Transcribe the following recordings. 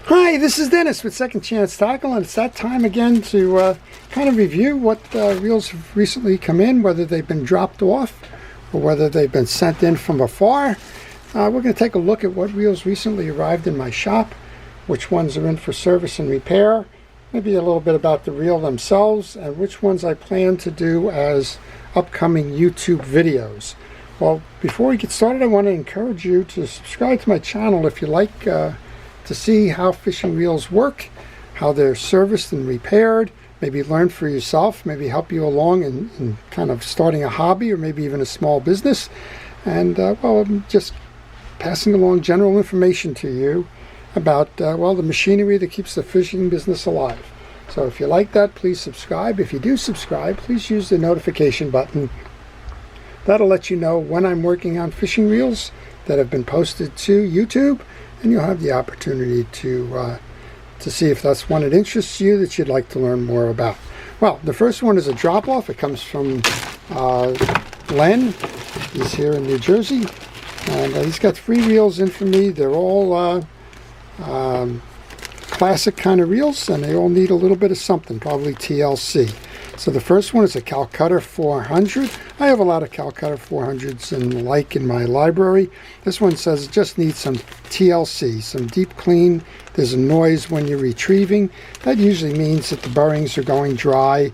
Hi, this is Dennis with Second Chance Tackle, and it's that time again to kind of review what reels have recently come in, whether they've been dropped off or whether they've been sent in from afar. We're going to take a look at what reels recently arrived in my shop, which ones are in for service and repair, maybe a little bit about the reel themselves, and which ones I plan to do as upcoming YouTube videos. Well, before we get started, I want to encourage you to subscribe to my channel if you like to see how fishing reels work, how they're serviced and repaired, maybe learn for yourself, maybe help you along in kind of starting a hobby or maybe even a small business. And well, I'm just passing along general information to you about well, the machinery that keeps the fishing business alive. So if you like that, please subscribe. If you do subscribe, please use the notification button. That'll let you know when I'm working on fishing reels that have been posted to YouTube, and you'll have the opportunity to see if that's one that interests you that you'd like to learn more about. Well, the first one is a drop-off. It comes from Len. He's here in New Jersey, and he's got 3 reels in for me. They're all classic kind of reels, and they all need a little bit of something, probably TLC. So the first one is a Calcutta 400. I have a lot of Calcutta 400s and like in my library. This one says it just needs some TLC, some deep clean. There's a noise when you're retrieving. That usually means that the bearings are going dry.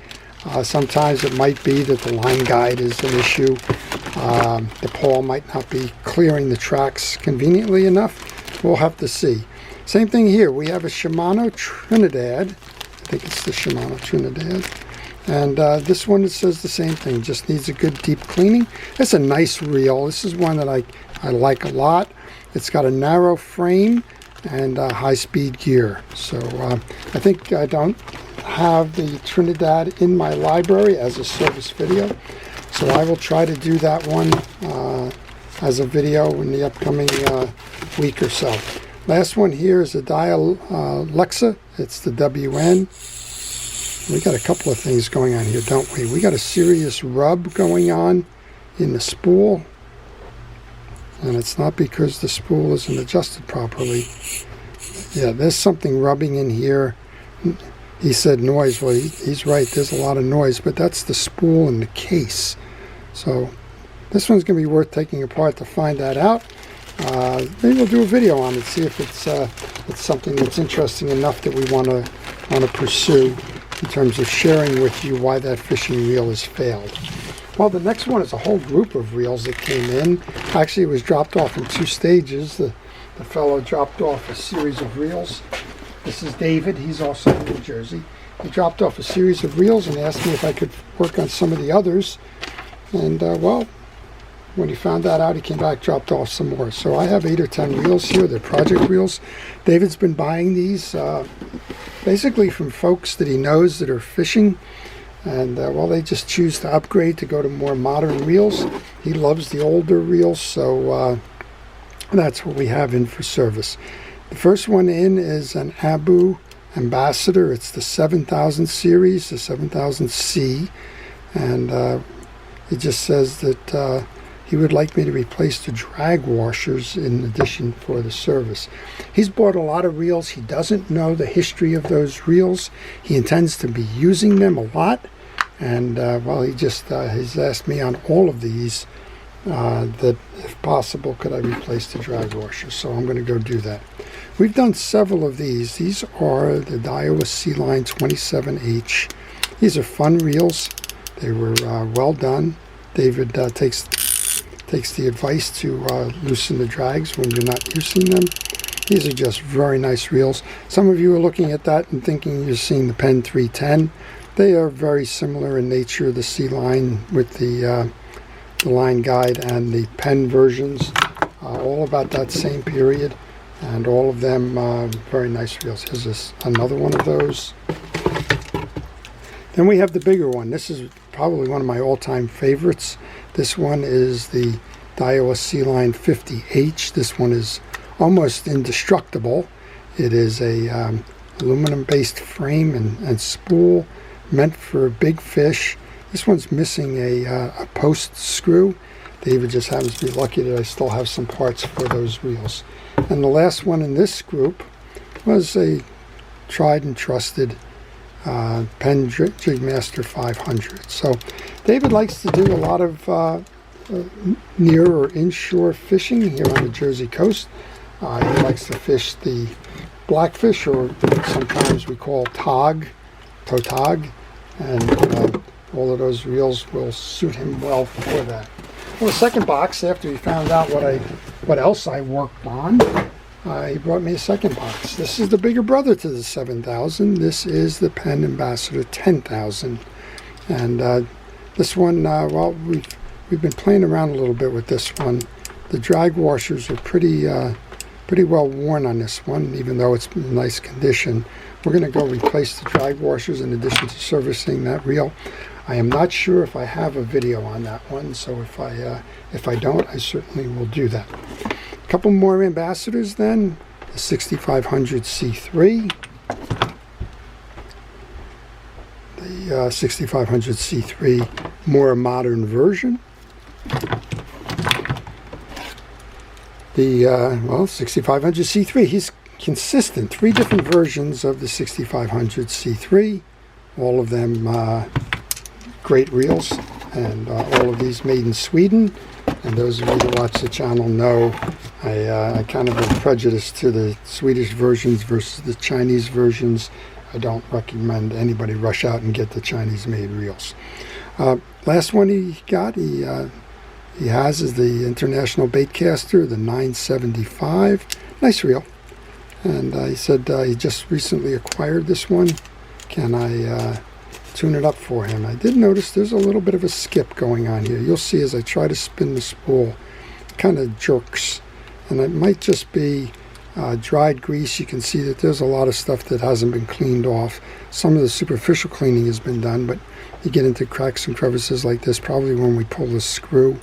Sometimes it might be that the line guide is an issue. The pawl might not be clearing the tracks conveniently enough. We'll have to see. Same thing here. We have a Shimano Trinidad. I think it's the Shimano Trinidad. And this one, it says the same thing, just needs a good deep cleaning. It's a nice reel. This is one that I like a lot. It's got a narrow frame and high-speed gear. So I think I don't have the Trinidad in my library as a service video. So I will try to do that one as a video in the upcoming week or so. Last one here is a Dialexa. It's the WN. We got a couple of things going on here, don't we? We got a serious rub going on in the spool, and it's not because the spool isn't adjusted properly. Yeah, there's something rubbing in here. He said noise. Well, he's right. There's a lot of noise, but that's the spool and the case. So this one's going to be worth taking apart to find that out. Maybe we'll do a video on it, see if it's something that's interesting enough that we want to pursue in terms of sharing with you why that fishing reel has failed. Well, the next one is a whole group of reels that came in. Actually, it was dropped off in 2 stages. The fellow dropped off a series of reels. This is David. He's also in New Jersey. He dropped off a series of reels and asked me if I could work on some of the others. And, well, when he found that out, he came back, dropped off some more. So I have 8 or 10 reels here. They're project reels. David's been buying these basically from folks that he knows that are fishing, and well, they just choose to upgrade to go to more modern reels. He loves the older reels, so that's what we have in for service. The first one in is an Abu Ambassador. It's the 7000 series, the 7000C, and it just says that he would like me to replace the drag washers in addition for the service. He's bought a lot of reels. He doesn't know the history of those reels. He intends to be using them a lot. And well, he's asked me on all of these that if possible, could I replace the drag washers? So I'm going to go do that. We've done several of these. These are the Daiwa Sea-Line 27H. These are fun reels. They were well done. David takes the advice to loosen the drags when you're not using them. These are just very nice reels. Some of you are looking at that and thinking you're seeing the Penn 310. They are very similar in nature, the Sea-Line with the line guide and the Penn versions, all about that same period, and all of them very nice reels. Here's another one of those. Then we have the bigger one. This is probably one of my all-time favorites. This one is the Daiwa Sea-Line 50H. This one is almost indestructible. It is a aluminum-based frame and spool meant for big fish. This one's missing a post screw. David just happens to be lucky that I still have some parts for those reels. And the last one in this group was a tried and trusted Penn Jigmaster 500. So David likes to do a lot of near or inshore fishing here on the Jersey coast. He likes to fish the blackfish, or sometimes we call totag, and all of those reels will suit him well for that. Well, the second box, after he found out what else I worked on, he brought me a second box. This is the bigger brother to the 7000. This is the Penn Ambassador 10000, and this one, well, we've been playing around a little bit with this one. The drag washers are pretty well worn on this one, even though it's in nice condition. We're going to go replace the drag washers in addition to servicing that reel. I am not sure if I have a video on that one, so if I don't, I certainly will do that. A couple more Ambassadors then. The 6500 C3. The 6500 C3, more modern version. The, well, 6500 C3. He's consistent. 3 different versions of the 6500 C3. All of them great reels, and all of these made in Sweden. And those of you that watch the channel know I kind of am prejudiced to the Swedish versions versus the Chinese versions. I don't recommend anybody rush out and get the Chinese made reels. Last one he got, he has is the International Baitcaster, the 975. Nice reel. And he said he just recently acquired this one. Can I tune it up for him? I did notice there's a little bit of a skip going on here. You'll see as I try to spin the spool, it kind of jerks. And it might just be dried grease. You can see that there's a lot of stuff that hasn't been cleaned off. Some of the superficial cleaning has been done, but you get into cracks and crevices like this, probably when we pull the screw,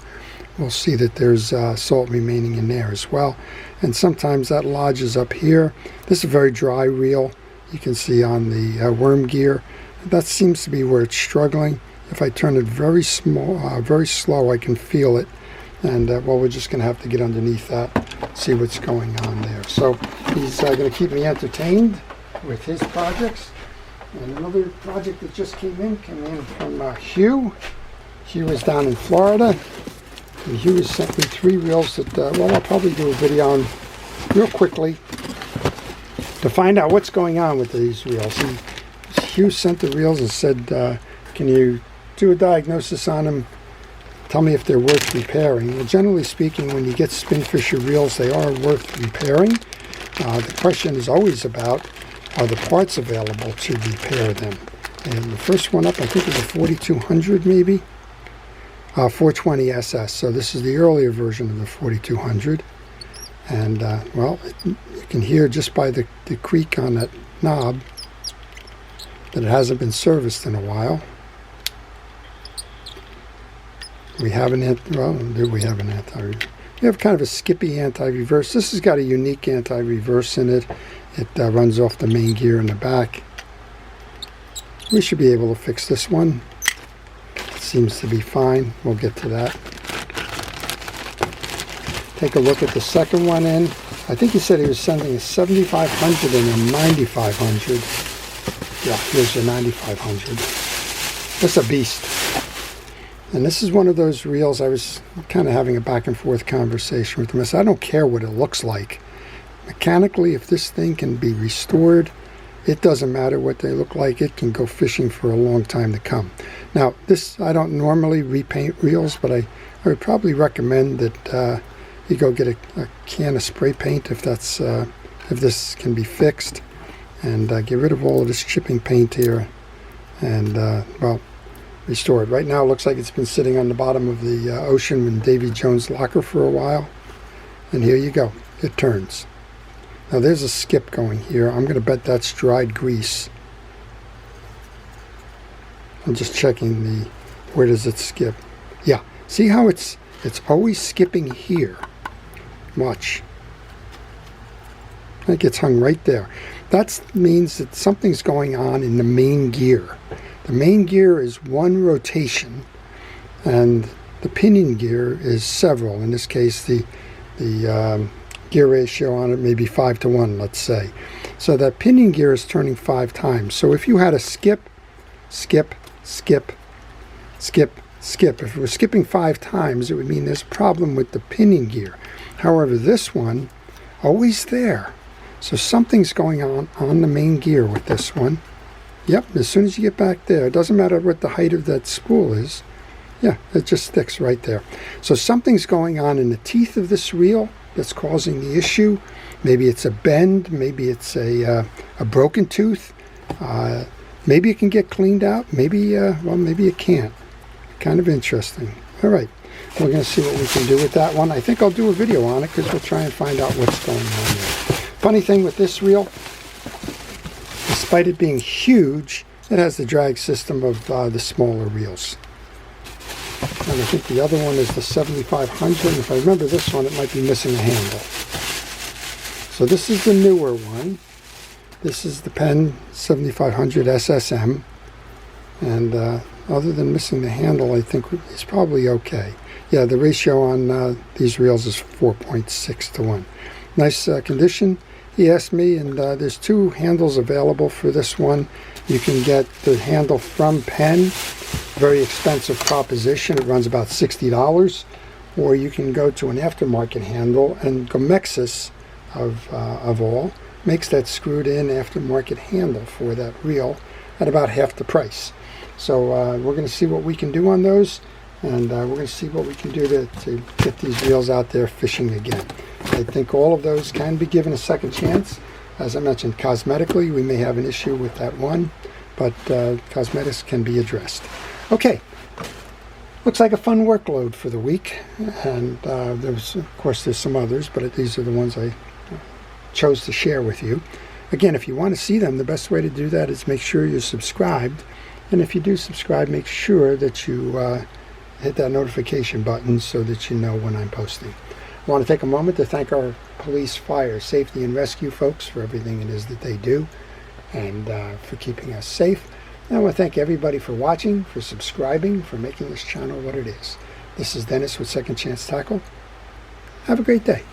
we'll see that there's salt remaining in there as well. And sometimes that lodges up here. This is a very dry reel. You can see on the worm gear, that seems to be where it's struggling. If I turn it very small, very slow, I can feel it. And well, we're just going to have to get underneath that, see what's going on there. So he's going to keep me entertained with his projects. And another project that just came in from Hugh. Hugh is down in Florida. And Hugh has sent me 3 reels that, well, I'll probably do a video on real quickly to find out what's going on with these reels. Hugh sent the reels and said, can you do a diagnosis on them? Tell me if they're worth repairing. Well, generally speaking, when you get Spinfisher reels, they are worth repairing. The question is always about, are the parts available to repair them? And the first one up, I think, is a 4200 maybe. 420 SS. So this is the earlier version of the 4200. And, well, you can hear just by the creak on that knob that it hasn't been serviced in a while. We have an we have kind of a skippy anti-reverse. This has got a unique anti-reverse in it. It runs off the main gear in the back. We should be able to fix this one. It seems to be fine. We'll get to that. Take a look at the second one in. I think he said he was sending a 7500 and a 9500. Yeah, here's your 9500. That's a beast. And this is one of those reels. I was kind of having a back and forth conversation with him. I said, I don't care what it looks like. Mechanically, if this thing can be restored, it doesn't matter what they look like. It can go fishing for a long time to come. Now, this, I don't normally repaint reels, but I would probably recommend that you go get a can of spray paint if that's if this can be fixed, and get rid of all of this chipping paint here, and well, restore it. Right now it looks like it's been sitting on the bottom of the ocean in Davy Jones' locker for a while, and here you go, it turns. Now there's a skip going here. I'm going to bet that's dried grease. I'm just checking the, where does it skip? Yeah, see how it's always skipping here. Watch. It gets hung right there. That means that something's going on in the main gear. The main gear is one rotation, and the pinion gear is several. In this case, the gear ratio on it, maybe 5 to 1, let's say. So that pinion gear is turning 5 times. So if you had a skip, skip, skip, skip, skip, if it was skipping 5 times, it would mean there's a problem with the pinion gear. However, this one, always there. So something's going on the main gear with this one. Yep, as soon as you get back there, it doesn't matter what the height of that spool is. Yeah, it just sticks right there. So something's going on in the teeth of this reel that's causing the issue. Maybe it's a bend, maybe it's a broken tooth. Maybe it can get cleaned out, maybe, well, maybe it can't. Kind of interesting. All right, we're going to see what we can do with that one. I think I'll do a video on it because we'll try and find out what's going on there. Funny thing with this reel, despite it being huge, it has the drag system of the smaller reels. And I think the other one is the 7500. And if I remember this one, it might be missing a handle. So this is the newer one. This is the Penn 7500 SSM. And other than missing the handle, I think it's probably okay. Yeah, the ratio on these reels is 4.6 to 1. Nice condition, he asked me, and there's 2 handles available for this one. You can get the handle from Penn, very expensive proposition. It runs about $60. Or you can go to an aftermarket handle, and Gomexus of all makes that screwed in aftermarket handle for that reel at about half the price. So we're going to see what we can do on those, and we're going to see what we can do to get these reels out there fishing again. I think all of those can be given a second chance. As I mentioned, cosmetically, we may have an issue with that one, but cosmetics can be addressed. Okay, looks like a fun workload for the week, and of course, there's some others, but these are the ones I chose to share with you. Again, if you want to see them, the best way to do that is make sure you're subscribed. And if you do subscribe, make sure that you hit that notification button so that you know when I'm posting. I want to take a moment to thank our police, fire, safety, and rescue folks for everything it is that they do and for keeping us safe. And I want to thank everybody for watching, for subscribing, for making this channel what it is. This is Dennis with Second Chance Tackle. Have a great day.